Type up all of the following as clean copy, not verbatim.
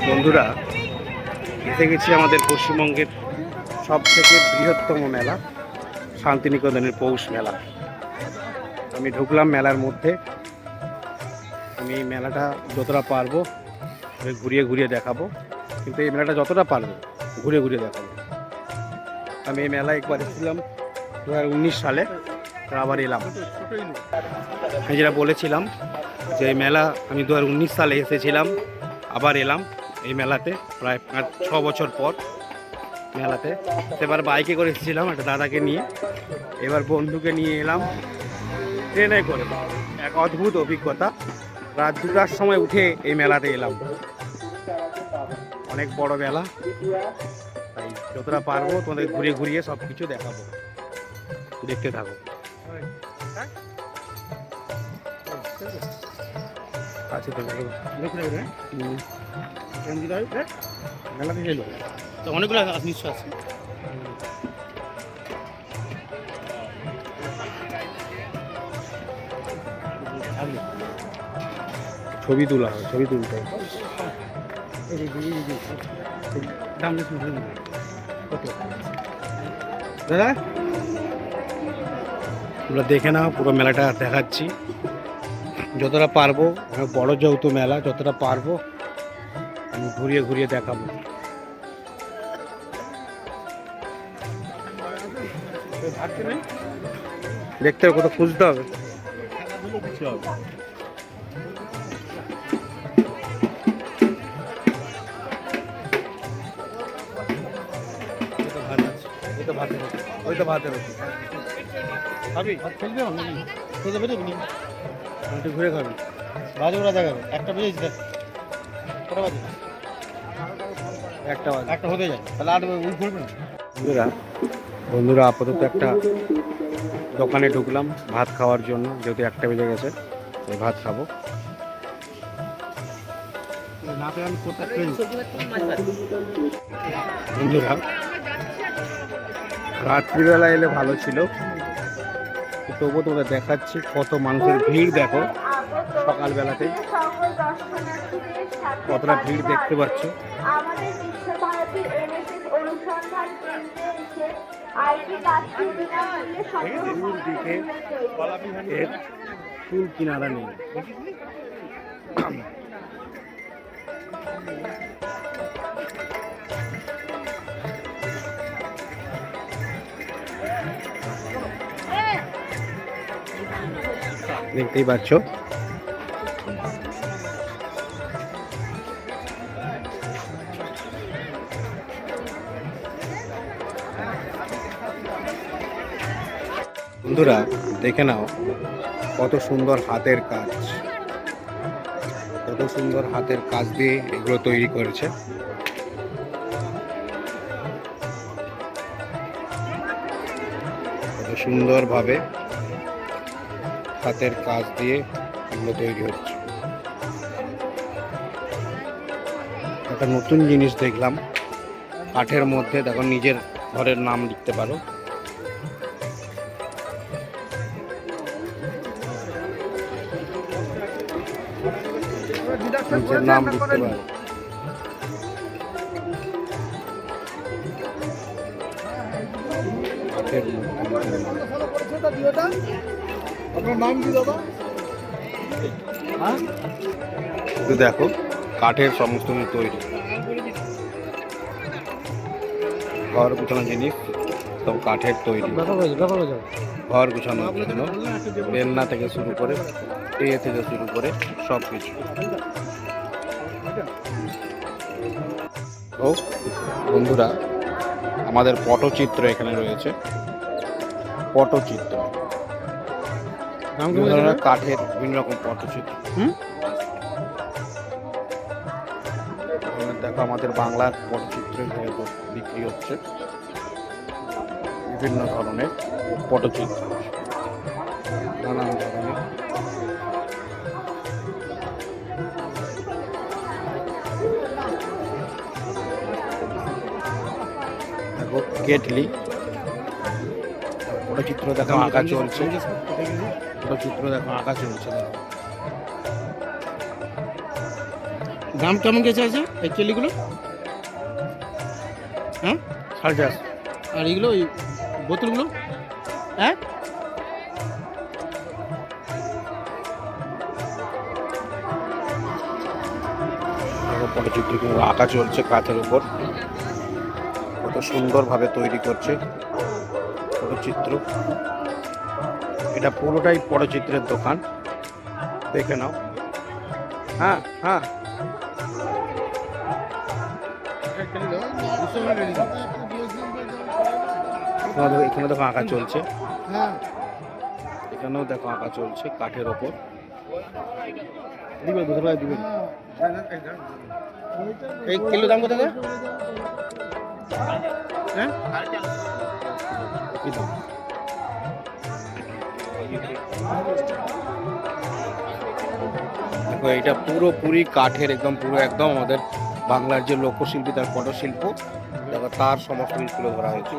বন্ধুরা, এসে গেছি আমাদের পশ্চিমবঙ্গের সবথেকে বৃহত্তম মেলা, শান্তিনিকেতনের পৌষ মেলা। আমি ঢুকলাম মেলার মধ্যে। আমি এই মেলাটা যতটা পারবো ঘুরিয়ে ঘুরিয়ে দেখাবো, কিন্তু এই মেলাটা যতটা পারবো ঘুরে ঘুরে দেখাবো। আমি এই মেলায় একবার এসেছিলাম 2019 সালে, আবার এলাম। আমি যেটা বলেছিলাম যে এই মেলা আমি 2019 সালে এসেছিলাম, আবার এলাম এই মেলাতে প্রায় 5-6 বছর পর মেলাতে। এবার বাইকে করে এসেছিলাম একটা দাদাকে নিয়ে, এবার বন্ধুকে নিয়ে এলাম ট্রেনে করে। এক অদ্ভুত অভিজ্ঞতা। রাত 2টার সময় উঠে এই মেলাতে এলাম। অনেক বড় মেলা, তাই যতটা পারবো তোমাদের ঘুরিয়ে ঘুরিয়ে সব কিছু দেখাবো, দেখতে থাকো। আচ্ছা, তো অনেকগুলো নিশ্চয় আছে। ছবি তোলা হয়, ছবি তুলতে দাদা তোমরা দেখে নাও, পুরো মেলাটা দেখাচ্ছি যতটা পারবো। বড় যেহেতু মেলা, যতটা পারবো আমি ঘুরিয়ে ঘুরিয়ে দেখাবো। দেখতে হবে, কোথাও খুঁজতে হবে। ওই তো ভাতের খাবি, খেলবে খেতে বেরোবি নি, ঘুরে খাবি। বাজে ওরা দেখাবে, 1টা বেজেছে, কটা বাজে? 1টা বাজে, 1টা হতে যায়, তাহলে 8 বাজে ঘুরবে না। বন্ধুরা আপাতত একটা দোকানে ঢুকলাম ভাত খাওয়ার জন্য, যেহেতু 1টা বেজে গেছে, তাই ভাত খাবো। বন্ধুরা রাত্রিবেলা এলে ভালো ছিল, তবুও তোমাদের দেখাচ্ছি কত মানুষের ভিড়। দেখো সকালবেলাতেই কতটা ভিড় দেখতে পাচ্ছ। চুল কিনারা নেই। দেখতেই পাচ্ছ বন্ধুরা, দেখে নাও কত সুন্দর হাতের কাজ, কত সুন্দর হাতের কাজ দিয়ে এগুলো তৈরি করেছে। কত সুন্দরভাবে হাতের কাজ দিয়ে এগুলো তৈরি হচ্ছে। একটা নতুন জিনিস দেখলাম, কাঠের মধ্যে দেখো নিজের ঘরের নাম লিখতে পারো। নিজের নাম লিখতে পারো। আপনার নাম কি দাদা? দেখো কাঠের সমস্ত তৈরি, ঘর গুছানোর জিনিস সব কাঠের তৈরি। ঘর গুছানোর জন্য বেলনা থেকে শুরু করে টে থেকে শুরু করে সব কিছু। ও বন্ধুরা, আমাদের পটচিত্র এখানে রয়েছে। পটচিত্র কাঠের বিভিন্ন রকম পটচিত্র। দেখো আমাদের বাংলার পটচিত্র বিক্রি হচ্ছে, বিভিন্ন ধরনের পটচিত্র, নানান ধরনের। দেখো কেটলি, পটচিত্র দেখো আঁকা চলছে, পটচিত্র দেখো আঁকা চলছে। দেখো দাম কেমন গেছে আছে এই কেলিগুলো? হ্যাঁ 4.5। আর এইগুলো ওই বোতলগুলো? হ্যাঁ পটচিত্রগুলো আঁকা চলছে কাঠের উপর, কত সুন্দরভাবে তৈরি করছে পটচিত্র। এটা পুরোটাই পটচিত্রের দোকান, দেখে নাও। হ্যাঁ হ্যাঁ এখানে দেখো আঁকা চলছে, এখানেও দেখো আঁকা চলছে কাঠের ওপর। দিবে 200 টাকা দিবে। এই কিলো দাম কত? হ্যাঁ দেখো এটা পুরোপুরি কাঠের, একদম পুরো একদম আমাদের বাংলার যে লোকশিল্পী তার পটশিল্প, দেখো তার সমস্ত কিছু তুলে ধরা হয়েছে।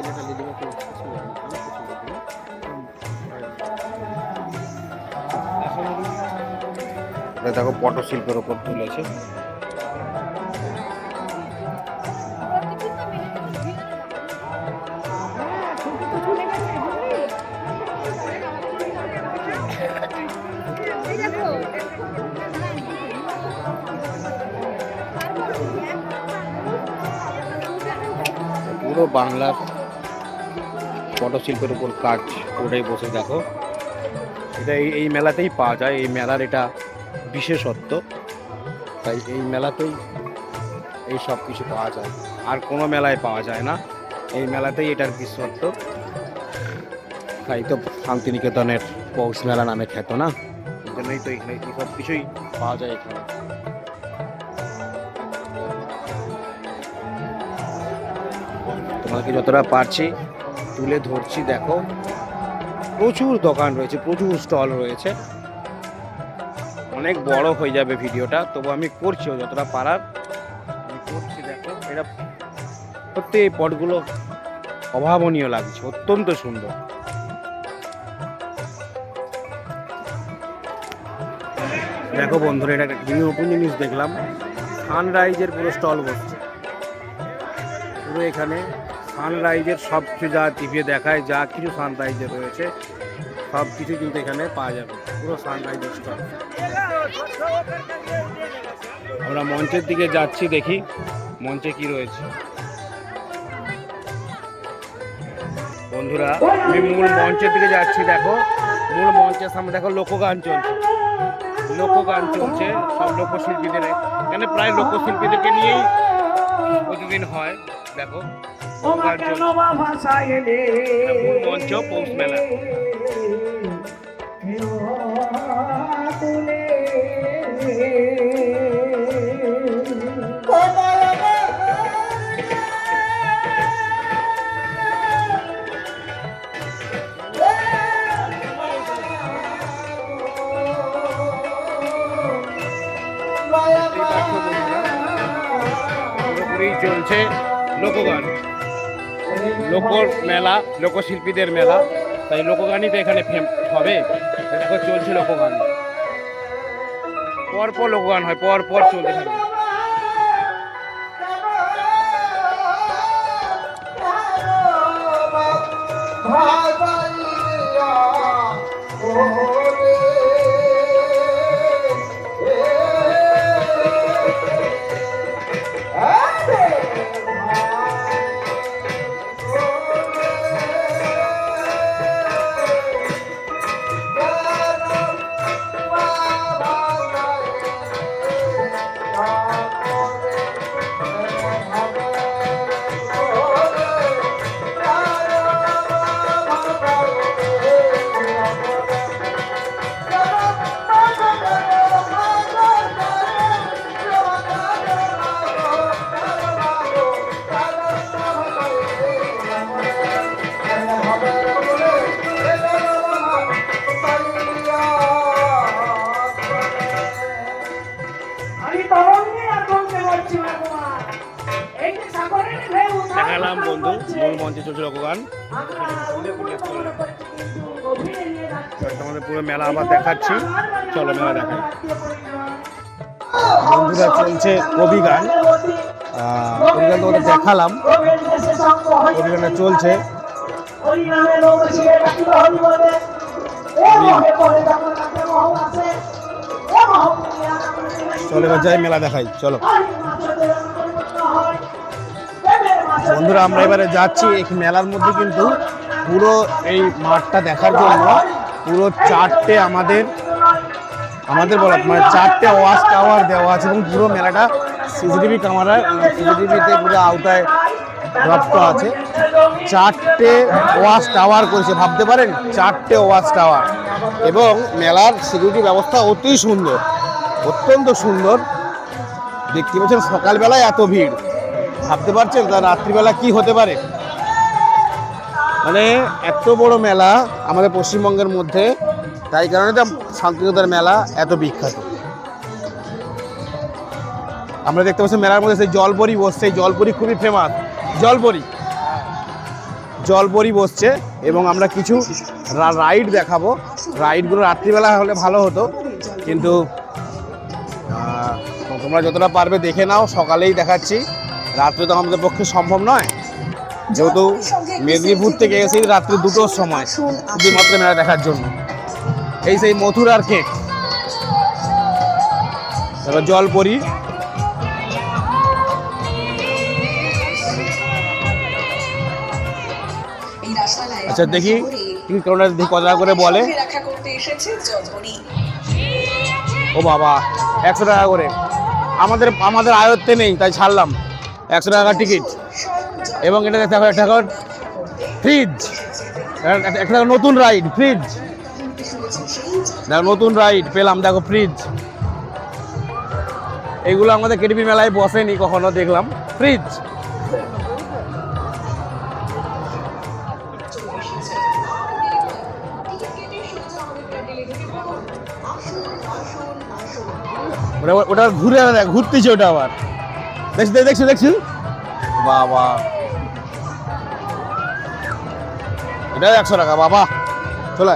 দেখো পটশিল্পের ওপর তুলেছে। পুরো বাংলার পটশিল্পের উপর কাজ করে বসে দেখো। এটা এই মেলাতেই পাওয়া যায়, এই মেলার এটা বিশেষত্ব, তাই এই মেলাতেই এই সব কিছু পাওয়া যায়, আর কোনো মেলায় পাওয়া যায় না, এই মেলাতেই এটার বিশেষত্ব। তাই তো শান্তিনিকেতনের পৌষ মেলা নামে খ্যাত না, এই জন্যই তো এখানে সব কিছুই পাওয়া যায় এখানে। তোমাকে যতটা পারছি তুলে ধরছি, দেখো প্রচুর দোকান রয়েছে, প্রচুর স্টল রয়েছে, অনেক বড় হয়ে যাবে ভিডিওটা, তবু আমি করছি যতটা পারার আমি করছি। দেখো এটা সত্যি এই পটগুলো অভাবনীয় লাগছে, অত্যন্ত সুন্দর। দেখো বন্ধুরা, এটা একটা নতুন জিনিস দেখলাম, সানরাইজের পুরো স্টল বসছে পুরো এখানে। সানরাইজের সব কিছু যা টিভিতে দেখায়, যা কিছু সানরাইজের রয়েছে সব কিছু কিন্তু এখানে পাওয়া যাবে, পুরো সানরাইজের স্টল। আমরা মঞ্চের দিকে যাচ্ছি, দেখি মঞ্চে কি রয়েছে। বন্ধুরা আমি মূল মঞ্চের দিকে যাচ্ছি, দেখো মূল মঞ্চের সামনে দেখো লোকগান চলছে, লোকগান চলছে সব লোকশিল্পীদের, এখানে প্রায় লোকশিল্পীদেরকে নিয়েই প্রতিদিন হয়। দেখো মূল মঞ্চ পৌষ মেলা। পুরোপুরি চলছে লোকগান, লোকর মেলা, লোকশিল্পীদের মেলা, তাই লোকগানই তো এখানে হবে। দেখো চলছে লোকগান, পরপর লোকগান হয়, পরপর চলতে থাকবে। দেখালাম বন্ধু, মূল মঞ্চে চলছে লোকগান, তোমাদের পুরো মেলা আবার দেখাচ্ছি, চলো মেলা দেখাই। বন্ধুরা চলছে কবি গান, কবি গান তোমাদের দেখালাম, কবি গানটা চলছে। চলো এবার যাই, মেলা দেখাই, চলো বন্ধুরা। আমরা এবারে যাচ্ছি এই মেলার মধ্যে, কিন্তু পুরো এই মাঠটা দেখার জন্য পুরো 4টে আমাদের বলা মানে 4টে ওয়াচ টাওয়ার দেওয়া আছে, এবং পুরো মেলাটা সিসিটিভি ক্যামেরায় সিসিটিভিতে পুরো আওতায় রপ্ত আছে। 4টে ওয়াচ টাওয়ার করেছে, ভাবতে পারেন 4টে ওয়াচ টাওয়ার, এবং মেলার সিকিউরিটি ব্যবস্থা অতি সুন্দর, অত্যন্ত সুন্দর। দেখতে পাচ্ছেন সকালবেলায় এত ভিড়, ভাবতে পারছেন তা রাত্রিবেলা কি হতে পারে। মানে এত বড় মেলা আমাদের পশ্চিমবঙ্গের মধ্যে, তাই কারণে তো শান্তিনিকেতন মেলা এত বিখ্যাত। আমরা দেখতে পাচ্ছি মেলার মধ্যে সেই জলপরি বসছে, জলপরি খুবই ফেমাস, জলপরি বসছে, এবং আমরা কিছু রাইড দেখাবো। রাইডগুলো রাত্রিবেলা হলে ভালো হতো, কিন্তু তোমরা যতটা পারবে দেখে নাও। সকালেই দেখাচ্ছি, রাত্রে তো আমাদের পক্ষে সম্ভব নয়, যেহেতু মেদিনীপুর থেকে এসে রাত্রি 2টোর সময় শুধুমাত্র মেলা দেখার জন্য। এই সেই মথুরার কেক, তারপর জলপরি, আচ্ছা দেখি কত টাকা করে বলে। ও বাবা, 100 টাকা করে, আমাদের আয়ত্তে নেই তাই ছাড়লাম। 100 টাকা টিকিট, এবং এটা দেখতে হবে একটা ফ্রিজ, একটা নতুন রাইড ফ্রিজ, দেখো নতুন রাইড পেলাম, দেখো ফ্রিজ। এইগুলো আমাদের কেটিপি মেলায় বসেনি কখনো, দেখলাম ফ্রিজ। ওটা ঘুরে ঘুরতেছে, ওটা আবার দেখছি বাবা, এটা 100 টাকা বাবা, চলে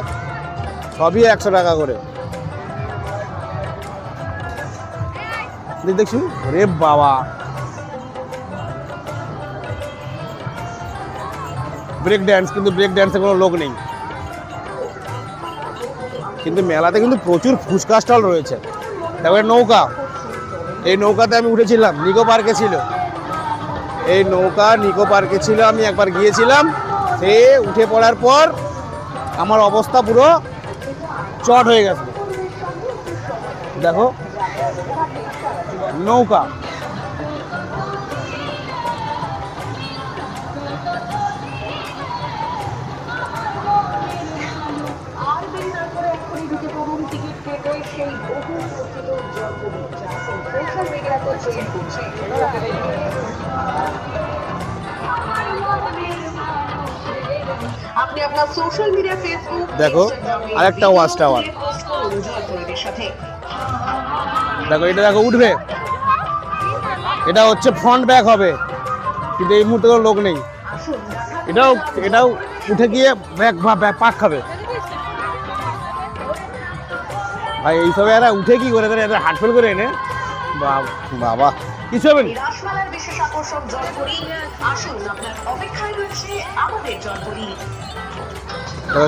সবই 100 টাকা করে। দেখছি রে বাবা, ব্রেক ড্যান্স, কিন্তু ব্রেক ড্যান্সে কোনো লোক নেই, কিন্তু মেলাতে কিন্তু প্রচুর ফুচকা স্টল রয়েছে। তারপরে নৌকা, এই নৌকাতে আমি উঠেছিলাম, নিকো পার্কে ছিল এই নৌকা, নিকো পার্কে ছিল, আমি একবার গিয়েছিলাম। সে উঠে পড়ার পর আমার অবস্থা পুরো চট হয়ে গেছে। দেখো নৌকা, দেখো আরেকটা ওয়াচ টাওয়ার, দেখো এটা দেখো উঠবে, এটা হচ্ছে ফ্রন্ট ব্যাক হবে, কিন্তু এই মুহূর্তে কোনো লোক নেই। এটাও উঠে গিয়ে পাক খাবে ভাই। এইসবে এরা উঠে কি করে, এরা হাটফেল করে এনে বাবা কিছু হবে না।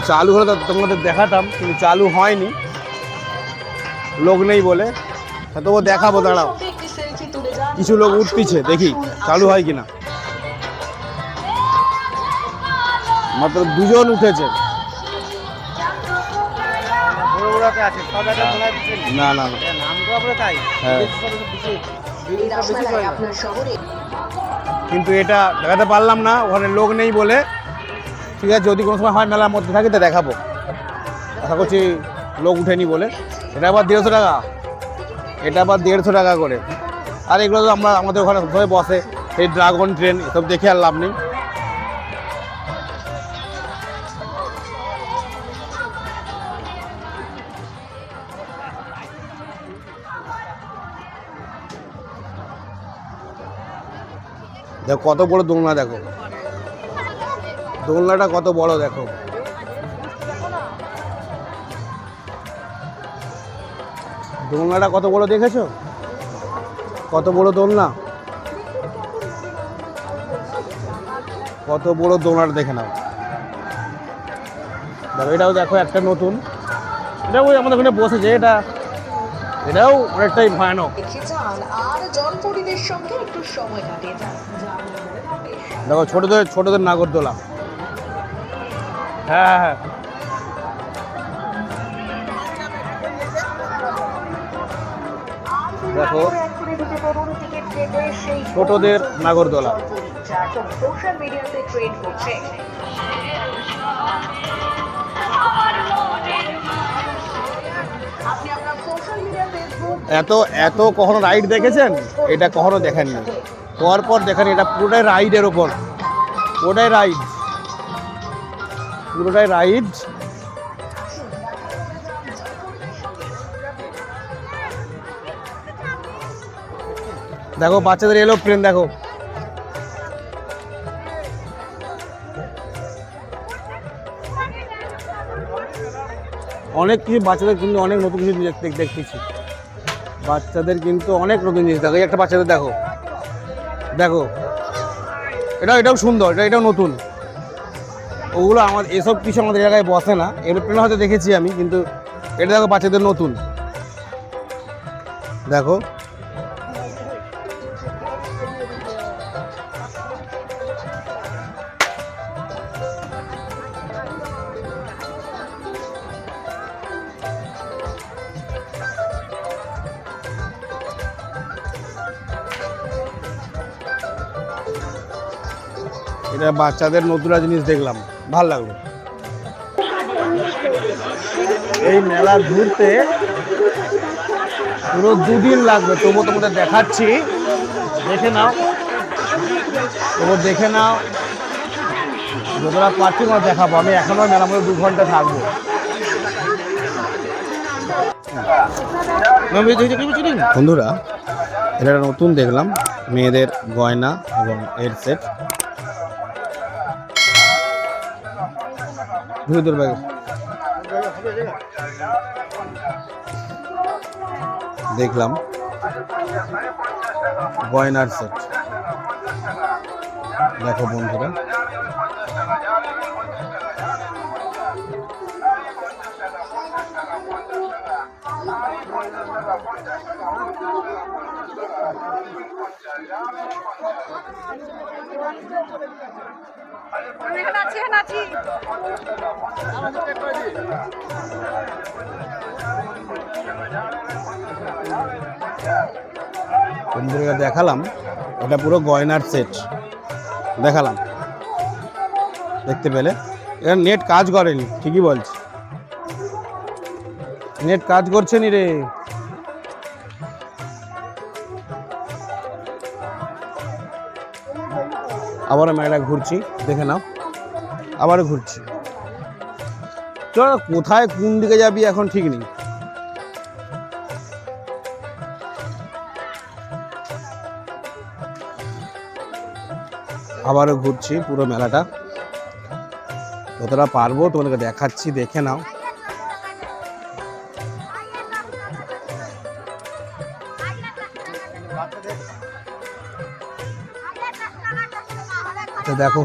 চালু হলে তোমাদের দেখাতাম, কিন্তু চালু হয়নি, লোক নেই বলে। তবু দেখাবো, দাঁড়াও, কিছু লোক উঠতিছে, দেখি চালু হয় কিনা। মাত্র 2 জন উঠেছে। না না, কিন্তু এটা দেখাতে পারলাম না, ওখানে লোক নেই বলে। ঠিক আছে, যদি কোনো সময় হয় মেলার মধ্যে থাকি তো দেখাবো। আশা করছি লোক উঠেনি বলে। এটা আবার 150 টাকা, এটা আবার 150 টাকা করে। আর এগুলো তো আমাদের ওখানে সবাই বসে, এই ড্রাগন ট্রেন, এসব দেখে আর লাভ নেই। দেখো কত বড় দোলনা, দেখো দোলনাটা কত বড়, দেখো দোলনাটা কত বড়, দেখেছো? কত বড় দোলনা, কত বড় দোলনাটা দেখে নাও। দেখো এটাও দেখো একটা নতুন, এটা ওই আমাদের ওখানে বসেছে, এটাও অনেকটাই ভয়ানক। দেখো ছোটদের নাগরদোলা। হ্যাঁ হ্যাঁ, দেখো ছোটদের নাগরদোলা। এত এত কখনো রাইড দেখেছেন? এটা কখনো দেখেননি, পর দেখেন, এটা পুরোটাই রাইডের ওপর, পুরোটাই রাইড। দেখো বাচ্চাদের এরোপ্লেন, দেখো অনেক কিছু বাচ্চাদের কিন্তু অনেক নতুন কিছু দেখতেছি, বাচ্চাদের কিন্তু অনেক নতুন জিনিস। দেখো একটা বাচ্চাদের দেখো, এটাও সুন্দর, এটাও নতুন। ওগুলো এসব কিছু আমাদের জায়গায় বসে না, এরোপ্লেন হয়তো দেখেছি আমি, কিন্তু এটা দেখো বাচ্চাদের নতুন। দেখো এটা বাচ্চাদের নতুন জিনিস দেখলাম, ভাল লাগলো। এই মেলা ঘুরতে পুরো 2 দিন লাগবে, তবু তোমাদের দেখাচ্ছি, দেখে নাও, যতটা পারছি তোমার দেখাবো। আমি এখনো মেলার মধ্যে 2 ঘন্টা থাকবো। বন্ধুরা এটা নতুন দেখলাম, মেয়েদের গয়না এবং এর সেট। দেখলাম গয়নার সেট, দেখো বন্ধুরা। বন্ধুরা দেখালাম, এটা পুরো গয়নার সেট দেখালাম, দেখতে পেলে। এটা নেট কাজ করেনি, ঠিকই বলছি, নেট কাজ করছে নি রে। আবারও মেলাটা ঘুরছি, দেখে নাও, আবারও ঘুরছি। চল, কোথায় কোন দিকে যাবি এখন ঠিক নেই। আবারও ঘুরছি পুরো মেলাটা, যতটা পারবো তোমাদেরকে দেখাচ্ছি, দেখে নাও। দেখো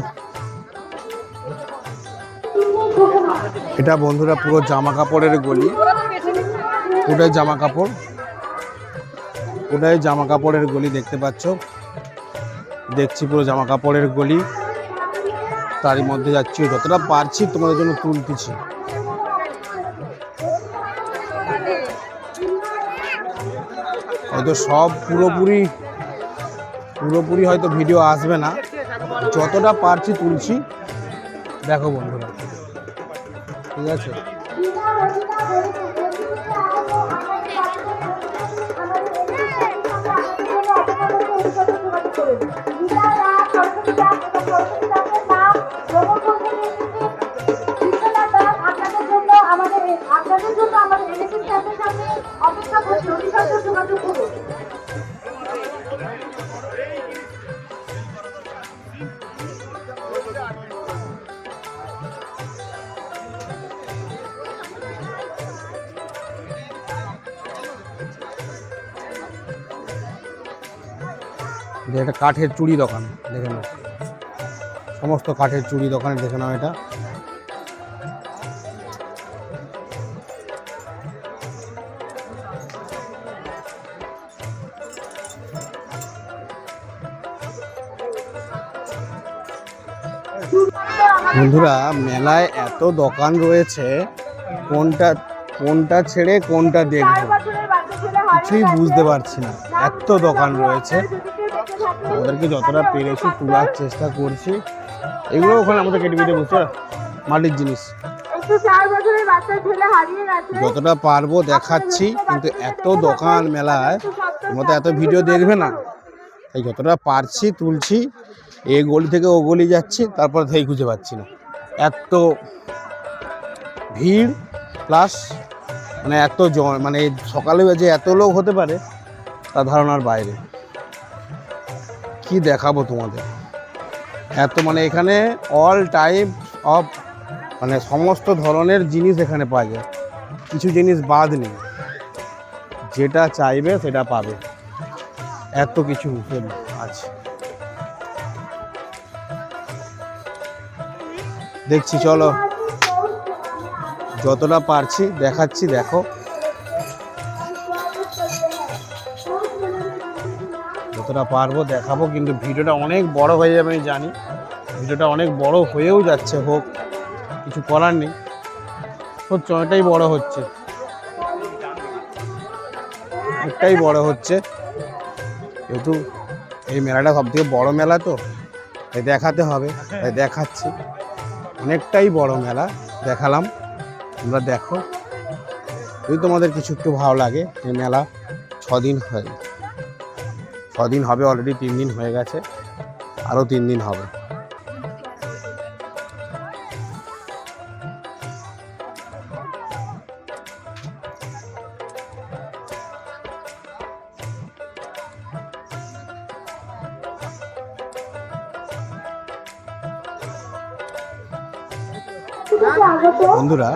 এটা বন্ধুরা পুরো জামা কাপড়ের গলি, ওটাই জামা কাপড়ের গলি দেখতে পাচ্ছ। দেখছি পুরো জামা কাপড়ের গলি, তারই মধ্যে যাচ্ছি, যতটা পারছি তোমাদের জন্য তুলতেছি। হয়তো সব পুরোপুরি হয়তো ভিডিও আসবে না, যতটা পারছি তুলছি, দেখো বন্ধুরা, ঠিক আছে। যে একটা কাঠের চুড়ি দোকান, দেখে নাও, সমস্ত কাঠের চুড়ি দোকানে দেখে নাও এটা। বন্ধুরা, মেলায় এত দোকান রয়েছে, কোনটা ছেড়ে কোনটা দেখবো কিছুই বুঝতে পারছি না, এত দোকান রয়েছে। আমাদেরকে যতটা পেরেছি তোলার চেষ্টা করছি। এগুলো ওখানে আমাদের কেটিভিতে বুঝছো মাটির জিনিস, যতটা পারবো দেখাচ্ছি, কিন্তু এত দোকান মেলায় তোমরা তো এত ভিডিও দেখবে না, তাই যতটা পারছি তুলছি। এই গলি থেকে ও গলি যাচ্ছি, তারপর থেই খুঁজে পাচ্ছি না, এত ভিড় প্লাস মানে এত মানে সকালে যে এত লোক হতে পারে তা ধারণার বাইরে। কি দেখাবো তোমাদের, এত মানে এখানে অল টাইপ অফ মানে সমস্ত ধরনের জিনিস এখানে পাওয়া যায়, কিছু জিনিস বাদ নেই, যেটা চাইবে সেটা পাবে, এত কিছু আছে। দেখছি, চলো যতটা পারছি দেখাচ্ছি, দেখো যতটা পারবো দেখাবো, কিন্তু ভিডিওটা অনেক বড় হয়ে যাবে আমি জানি, ভিডিওটা অনেক বড় হয়েও যাচ্ছে, হোক কিছু করার নেই, হচ্ছে অনেকটাই বড় হচ্ছে, অনেকটাই বড় হচ্ছে, যেহেতু এই মেলাটা সবথেকে বড় মেলা, তো তাই দেখাতে হবে, তাই দেখাচ্ছি। অনেকটাই বড় মেলা দেখালাম, তোমরা দেখো। যদি তোমাদের কিছু একটু ভালো লাগে, এই মেলা 6 দিন হয়, 6 দিন হবে, অলরেডি 3 দিন হয়ে গেছে, আরও 3 দিন হবে। বন্ধুরা,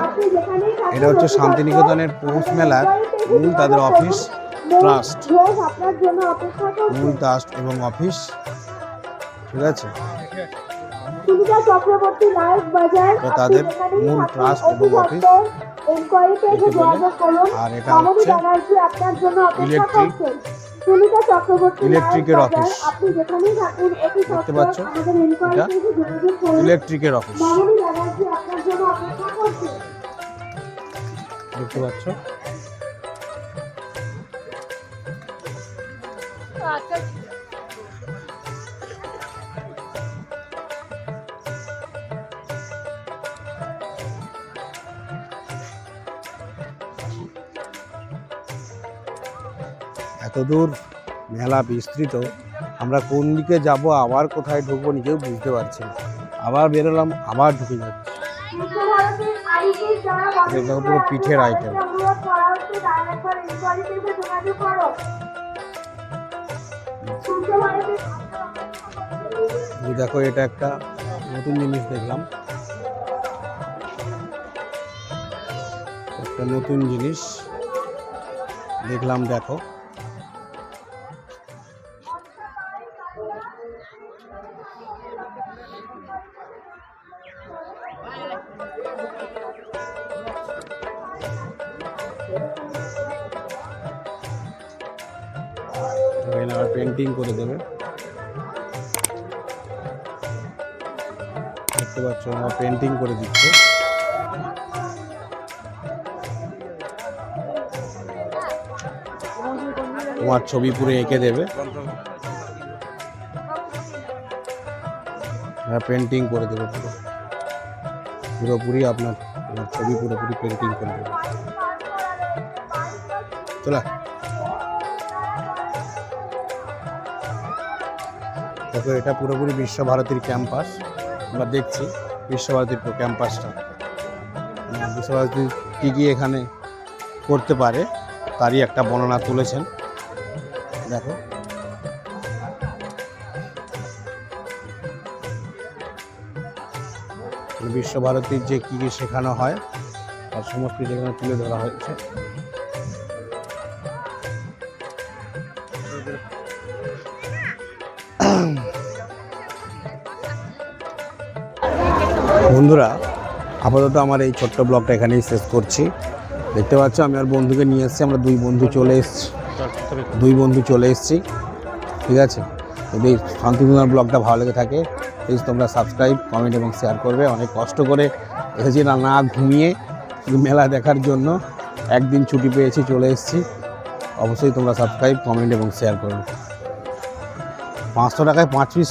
এটা হচ্ছে শান্তিনিকেতনের পৌষ মেলার মূল তাদের অফিস, ট্রাস্ট, মূল ট্রাস্ট এবং অফিস, ঠিক আছে, তাদের মূল ট্রাস্ট এবং অফিস। আর এটা হচ্ছে ইলেকট্রিকের অফিস, দেখতে পাচ্ছ, এটা ইলেকট্রিকের অফিস, দেখতে পাচ্ছ। এতদূর মেলা বিস্তৃত, আমরা কোন দিকে যাব, আবার কোথায় ঢুকবো নিজেও বুঝতে পারছি না। আবার বেরোলাম, আবার ঢুকে যাচ্ছি। পুরো পিঠের আইটেম, দেখো এটা একটা নতুন জিনিস দেখলাম, একটা নতুন জিনিস দেখলাম, দেখো পেন্টিং করে দেবে, দেখতে পাচ্ছ, আমার পেন্টিং করে দিচ্ছে। তোমার ছবি পুরো এঁকে দেবে, পেন্টিং করে দেবে, পুরোপুরি আপনার ছবি পুরোপুরি পেন্টিং করে দেবে। চলা, দেখো এটা পুরোপুরি বিশ্বভারতীর ক্যাম্পাস, আমরা দেখছি বিশ্বভারতীর ক্যাম্পাসটা, বিশ্বভারতী কী কী এখানে করতে পারে তারই একটা বর্ণনা তুলেছেন। দেখো বিশ্বভারতীর যে কী কী শেখানো হয় তার সমস্ত যেখানে তুলে ধরা হয়েছে। বন্ধুরা, আপাতত আমার এই ছোট্ট ব্লগটা এখানেই শেষ করছি। দেখতে পাচ্ছ আমি আর বন্ধুকে নিয়ে এসেছি, আমরা দুই বন্ধু চলে এসেছি। ঠিক আছে, যদি শান্তিনিকেতন ব্লগটা ভালো লেগে থাকে প্লিজ তোমরা সাবস্ক্রাইব, কমেন্ট এবং শেয়ার করবে। অনেক কষ্ট করে এসেছি, না ঘুমিয়ে শুধু মেলা দেখার জন্য। একদিন ছুটি পেয়েছি, চলে এসেছি। অবশ্যই তোমরা সাবস্ক্রাইব, কমেন্ট এবং শেয়ার করবে। 500 টাকায় 5 পিস